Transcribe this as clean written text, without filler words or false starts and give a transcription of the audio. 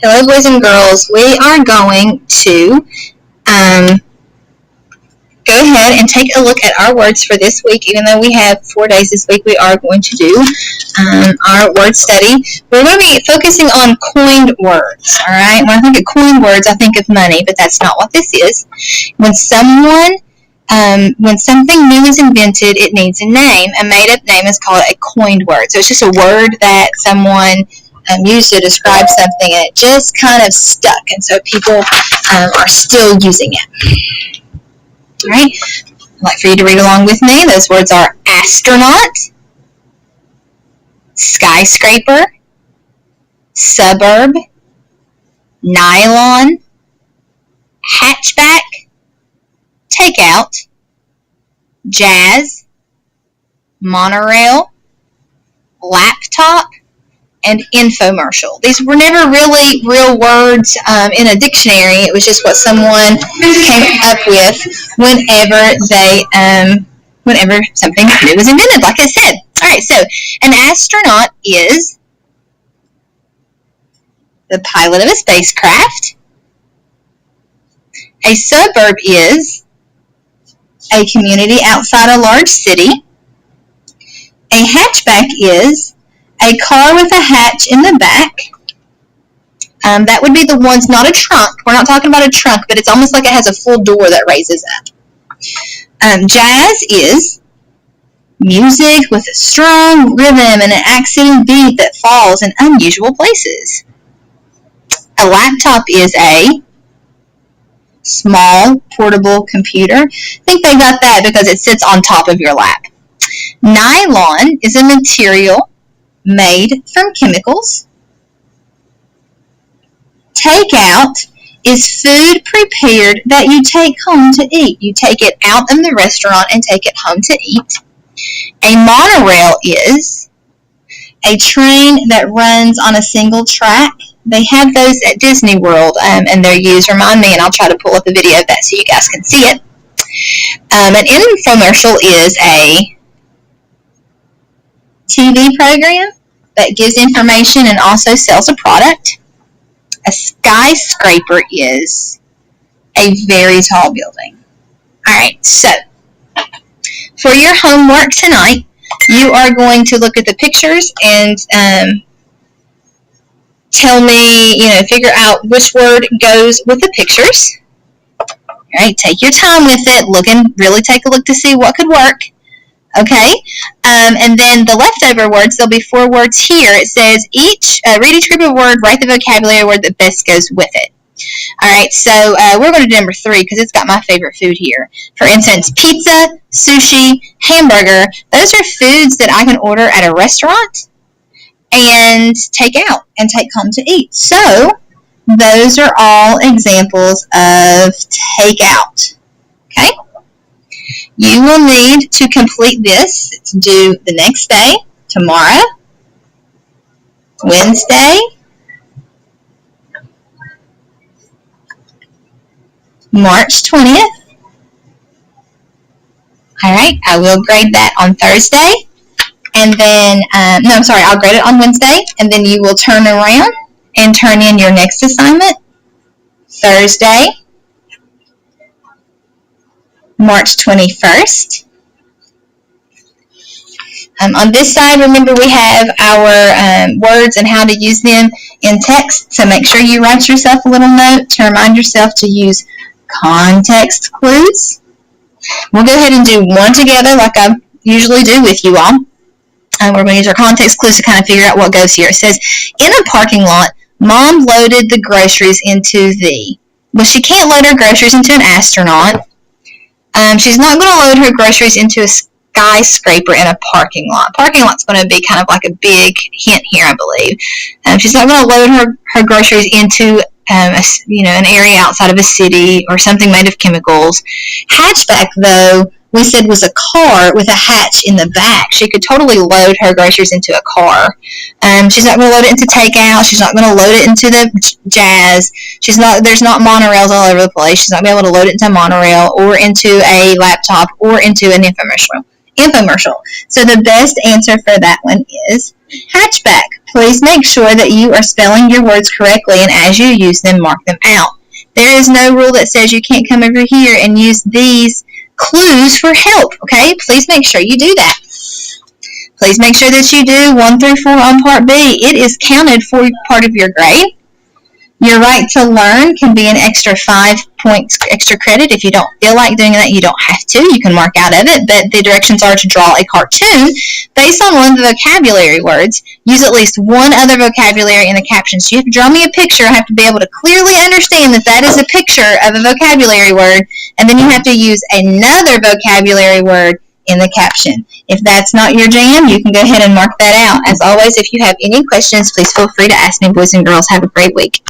Hello, boys and girls. We are going to go ahead and take a look at our words for this week. Even though we have 4 days this week, we are going to do our word study. We're going to be focusing on coined words, all right? When I think of coined words, I think of money, but that's not what this is. When something new is invented, it needs a name. A made-up name is called a coined word. So it's just a word that someone used to describe something, and it just kind of stuck, and so people are still using it. All right, I'd like for you to read along with me. Those words are astronaut, skyscraper, suburb, nylon, hatchback, takeout, jazz, monorail, laptop, and infomercial. These were never really real words in a dictionary. It was just what someone came up with whenever something new was invented, like I said. All right, so an astronaut is the pilot of a spacecraft. A suburb is a community outside a large city. A hatchback is a car with a hatch in the back. That would be the ones, not a trunk. We're not talking about a trunk, but it's almost like it has a full door that raises up. Jazz is music with a strong rhythm and an accented beat that falls in unusual places. A laptop is a small portable computer. I think they got that because it sits on top of your lap. Nylon is a material made from chemicals. Takeout is food prepared that you take home to eat. You take it out of the restaurant and take it home to eat. A monorail is a train that runs on a single track. They have those at Disney World, and they're used. Remind me, and I'll try to pull up a video of that so you guys can see it. An infomercial is a TV program that gives information and also sells a product. A skyscraper is a very tall building. All right, so for your homework tonight, you are going to look at the pictures and tell me, figure out which word goes with the pictures. All right, take your time with it. Look and really take a look to see what could work. Okay, and then the leftover words, there'll be 4 words here. It says read each group of word, write the vocabulary word that best goes with it. All right, so we're going to do number 3 because it's got my favorite food here. For instance, pizza, sushi, hamburger, those are foods that I can order at a restaurant and take out and take home to eat. So those are all examples of takeout. Okay? You will need to complete this. It's due the next day, tomorrow, Wednesday, March 20th. All right, I will grade that on Thursday. And then, I'll grade it on Wednesday. And then you will turn around and turn in your next assignment Thursday, March 21st. On this side, remember we have our words and how to use them in text. So make sure you write yourself a little note to remind yourself to use context clues. We'll go ahead and do one together like I usually do with you all. We're going to use our context clues to kind of figure out what goes here. It says, in a parking lot, Mom loaded the groceries into the... Well, she can't load her groceries into an astronaut. She's not going to load her groceries into a skyscraper in a parking lot. Parking lot's going to be kind of like a big hint here, I believe. She's not going to load her groceries into an area outside of a city or something made of chemicals. Hatchback, though, we said was a car with a hatch in the back. She could totally load her groceries into a car. She's not going to load it into takeout. She's not going to load it into the jazz. There's not monorails all over the place. She's not going to be able to load it into a monorail or into a laptop or into an infomercial. So the best answer for that one is hatchback. Please make sure that you are spelling your words correctly, and as you use them, mark them out. There is no rule that says you can't come over here and use these clues for help, okay? Please make sure you do that. Please make sure that you do 1 through 4 on Part B. It is counted for part of your grade. Your right to learn can be an extra 5 points extra credit. If you don't feel like doing that, you don't have to. You can mark out of it, but the directions are to draw a cartoon based on one of the vocabulary words. Use at least one other vocabulary in the captions. So you have to draw me a picture. I have to be able to clearly understand that that is a picture of a vocabulary word, and then you have to use another vocabulary word in the caption. If that's not your jam, you can go ahead and mark that out. As always, if you have any questions, please feel free to ask me, boys and girls. Have a great week.